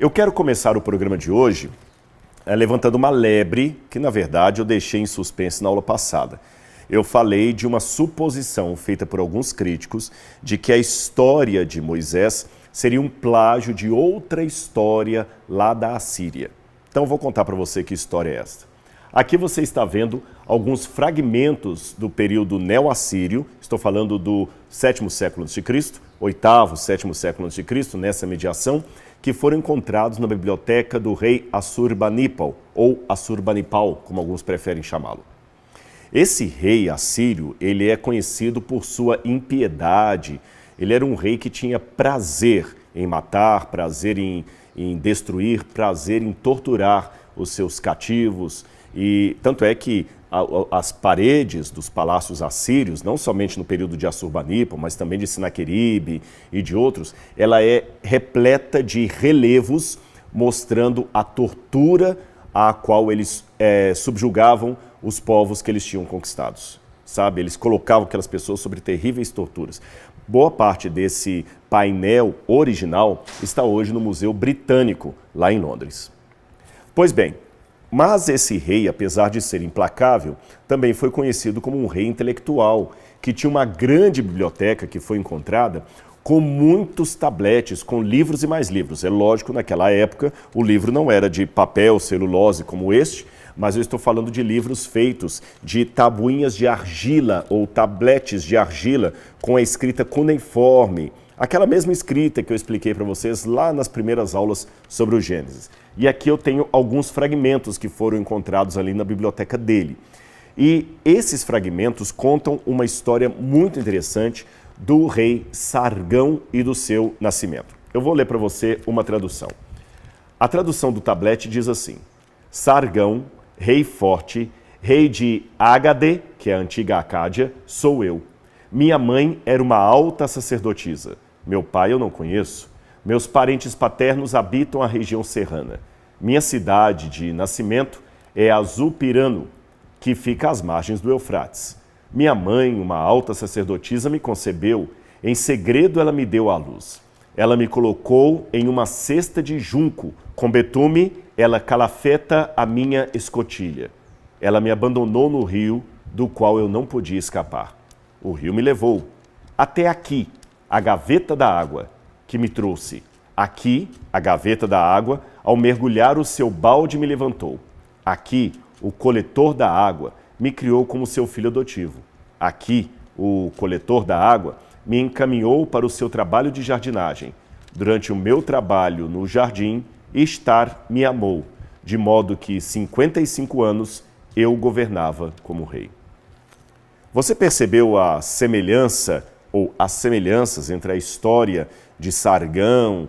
Eu quero começar o programa de hoje levantando uma lebre que, na verdade, eu deixei em suspense na aula passada. Eu falei de uma suposição feita por alguns críticos de que a história de Moisés seria um plágio de outra história lá da Assíria. Então, eu vou contar para você que história é esta. Aqui você está vendo alguns fragmentos do período neo-assírio, estou falando do 7º século a.C., 8º, 7º século a.C., nessa mediação, que foram encontrados na biblioteca do rei Assurbanipal, ou Assurbanipal, como alguns preferem chamá-lo. Esse rei assírio, ele é conhecido por sua impiedade. Ele era um rei que tinha prazer em matar, prazer em destruir, prazer em torturar os seus cativos. E tanto é que as paredes dos palácios assírios, não somente no período de Assurbanipal, mas também de Sinaqueribe e de outros, ela é repleta de relevos mostrando a tortura a qual eles subjugavam os povos que eles tinham conquistados. Sabe? Eles colocavam aquelas pessoas sobre terríveis torturas. Boa parte desse painel original está hoje no Museu Britânico, lá em Londres. Pois bem, mas esse rei, apesar de ser implacável, também foi conhecido como um rei intelectual, que tinha uma grande biblioteca que foi encontrada com muitos tabletes, com livros e mais livros. É lógico, naquela época, o livro não era de papel, celulose como este, mas eu estou falando de livros feitos de tabuinhas de argila ou tabletes de argila com a escrita cuneiforme. Aquela mesma escrita que eu expliquei para vocês lá nas primeiras aulas sobre o Gênesis. E aqui eu tenho alguns fragmentos que foram encontrados ali na biblioteca dele. E esses fragmentos contam uma história muito interessante do rei Sargão e do seu nascimento. Eu vou ler para você uma tradução. A tradução do tablete diz assim: Sargão, rei forte, rei de Ágade, que é a antiga Acádia, sou eu. Minha mãe era uma alta sacerdotisa. Meu pai eu não conheço. Meus parentes paternos habitam a região serrana. Minha cidade de nascimento é Azupirano, que fica às margens do Eufrates. Minha mãe, uma alta sacerdotisa, me concebeu. Em segredo ela me deu à luz. Ela me colocou em uma cesta de junco. Com betume, ela calafeta a minha escotilha. Ela me abandonou no rio, do qual eu não podia escapar. O rio me levou. Até aqui, a gaveta da água, que me trouxe. Aqui, a gaveta da água, ao mergulhar o seu balde me levantou. Aqui, o coletor da água me criou como seu filho adotivo. Aqui, o coletor da água me encaminhou para o seu trabalho de jardinagem. Durante o meu trabalho no jardim, Istar me amou, de modo que 55 anos eu governava como rei. Você percebeu a semelhança ou as semelhanças entre a história de Sargão,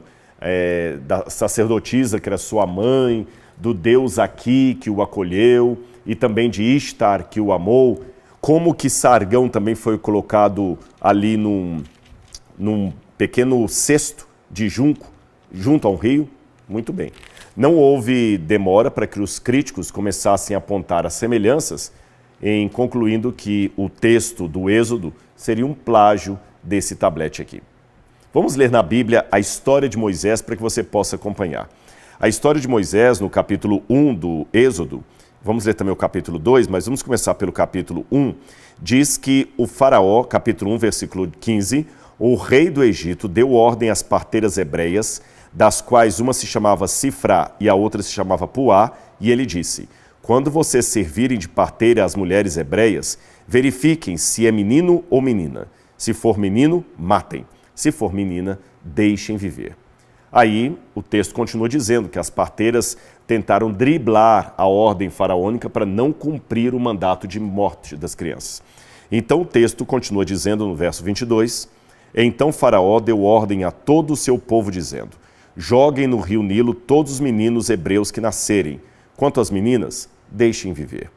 da sacerdotisa que era sua mãe, do Deus Aqui que o acolheu e também de Istar que o amou? Como que Sargão também foi colocado ali num pequeno cesto de junco, junto a um rio? Muito bem. Não houve demora para que os críticos começassem a apontar as semelhanças, em concluindo que o texto do Êxodo seria um plágio desse tablete aqui. Vamos ler na Bíblia a história de Moisés para que você possa acompanhar. A história de Moisés, no capítulo 1 do Êxodo, vamos ler também o capítulo 2, mas vamos começar pelo capítulo 1, diz que o faraó, capítulo 1, versículo 15, o rei do Egito deu ordem às parteiras hebreias, das quais uma se chamava Sifrá e a outra se chamava Puá, e ele disse: quando vocês servirem de parteira às mulheres hebreias, verifiquem se é menino ou menina. Se for menino, matem. Se for menina, deixem viver. Aí o texto continua dizendo que as parteiras tentaram driblar a ordem faraônica para não cumprir o mandato de morte das crianças. Então o texto continua dizendo no verso 22, então Faraó deu ordem a todo o seu povo dizendo: joguem no rio Nilo todos os meninos hebreus que nascerem. Quanto às meninas, deixem viver.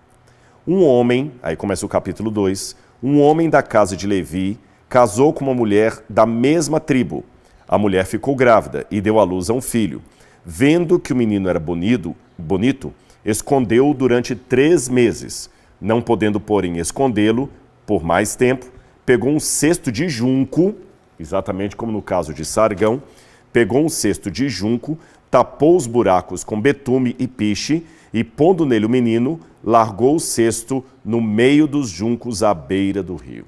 Um homem, aí começa o capítulo 2, um homem da casa de Levi casou com uma mulher da mesma tribo. A mulher ficou grávida e deu à luz a um filho. Vendo que o menino era bonito, escondeu-o durante 3 meses. Não podendo, porém, escondê-lo por mais tempo, pegou um cesto de junco, exatamente como no caso de Sargão, pegou um cesto de junco, tapou os buracos com betume e piche, e pondo nele o menino, largou o cesto no meio dos juncos à beira do rio.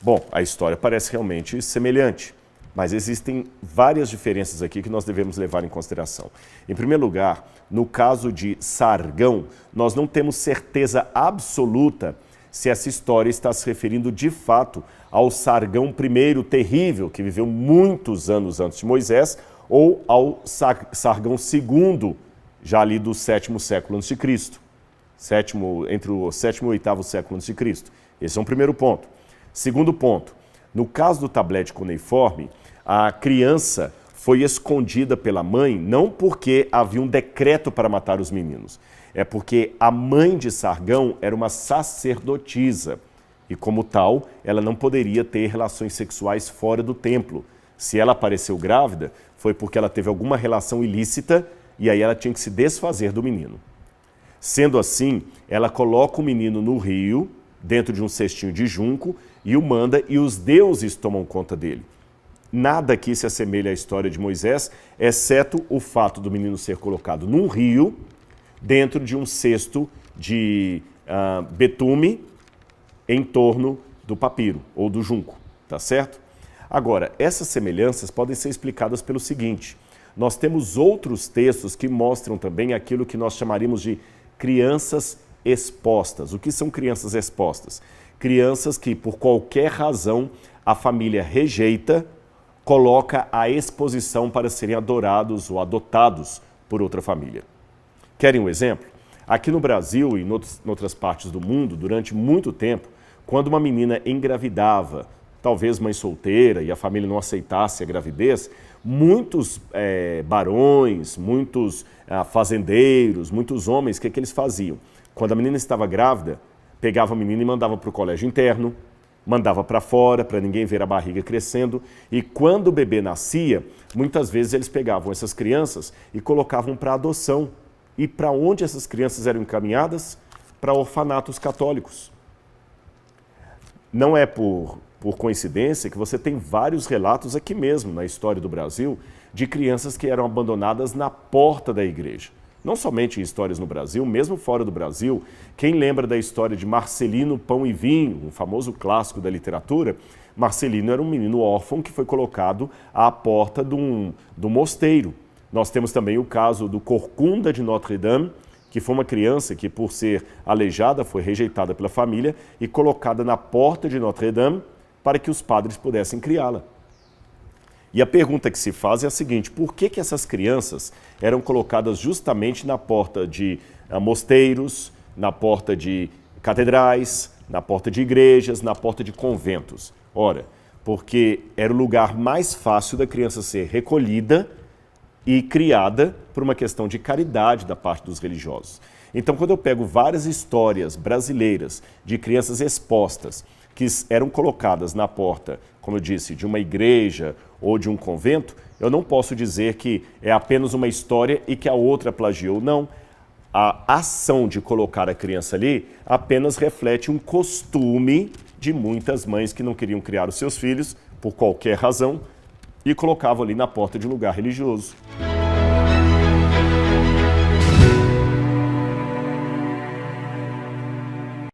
Bom, a história parece realmente semelhante, mas existem várias diferenças aqui que nós devemos levar em consideração. Em primeiro lugar, no caso de Sargão, nós não temos certeza absoluta se essa história está se referindo de fato ao Sargão I terrível, que viveu muitos anos antes de Moisés, ou ao Sargão II, já ali do 7º século a.C., entre o 7º e o 8º século a.C. Esse é um primeiro ponto. Segundo ponto, no caso do tablete cuneiforme, a criança foi escondida pela mãe não porque havia um decreto para matar os meninos, é porque a mãe de Sargão era uma sacerdotisa e, como tal, ela não poderia ter relações sexuais fora do templo. Se ela apareceu grávida, foi porque ela teve alguma relação ilícita e aí ela tinha que se desfazer do menino. Sendo assim, ela coloca o menino no rio, dentro de um cestinho de junco, e o manda, e os deuses tomam conta dele. Nada aqui se assemelha à história de Moisés, exceto o fato do menino ser colocado num rio, dentro de um cesto de betume, em torno do papiro, ou do junco, tá certo? Agora, essas semelhanças podem ser explicadas pelo seguinte: nós temos outros textos que mostram também aquilo que nós chamaríamos de crianças expostas. O que são crianças expostas? Crianças que, por qualquer razão, a família rejeita, coloca à exposição para serem adorados ou adotados por outra família. Querem um exemplo? Aqui no Brasil e em outras partes do mundo, durante muito tempo, quando uma menina engravidava, talvez mãe solteira, e a família não aceitasse a gravidez, muitos barões, muitos fazendeiros, muitos homens, o que eles faziam? Quando a menina estava grávida, pegava a menina e mandava para o colégio interno, mandava para fora, para ninguém ver a barriga crescendo, e quando o bebê nascia, muitas vezes eles pegavam essas crianças e colocavam para adoção. E para onde essas crianças eram encaminhadas? Para orfanatos católicos. Não é por coincidência que você tem vários relatos aqui mesmo, na história do Brasil, de crianças que eram abandonadas na porta da igreja. Não somente em histórias no Brasil, mesmo fora do Brasil. Quem lembra da história de Marcelino Pão e Vinho, um famoso clássico da literatura? Marcelino era um menino órfão que foi colocado à porta do mosteiro. Nós temos também o caso do Corcunda de Notre-Dame, que foi uma criança que, por ser aleijada, foi rejeitada pela família e colocada na porta de Notre-Dame para que os padres pudessem criá-la. E a pergunta que se faz é a seguinte: por que essas crianças eram colocadas justamente na porta de mosteiros, na porta de catedrais, na porta de igrejas, na porta de conventos? Ora, porque era o lugar mais fácil da criança ser recolhida e criada por uma questão de caridade da parte dos religiosos. Então, quando eu pego várias histórias brasileiras de crianças expostas que eram colocadas na porta, como eu disse, de uma igreja ou de um convento, eu não posso dizer que é apenas uma história e que a outra plagiou. Não. A ação de colocar a criança ali apenas reflete um costume de muitas mães que não queriam criar os seus filhos, por qualquer razão, e colocavam ali na porta de um lugar religioso.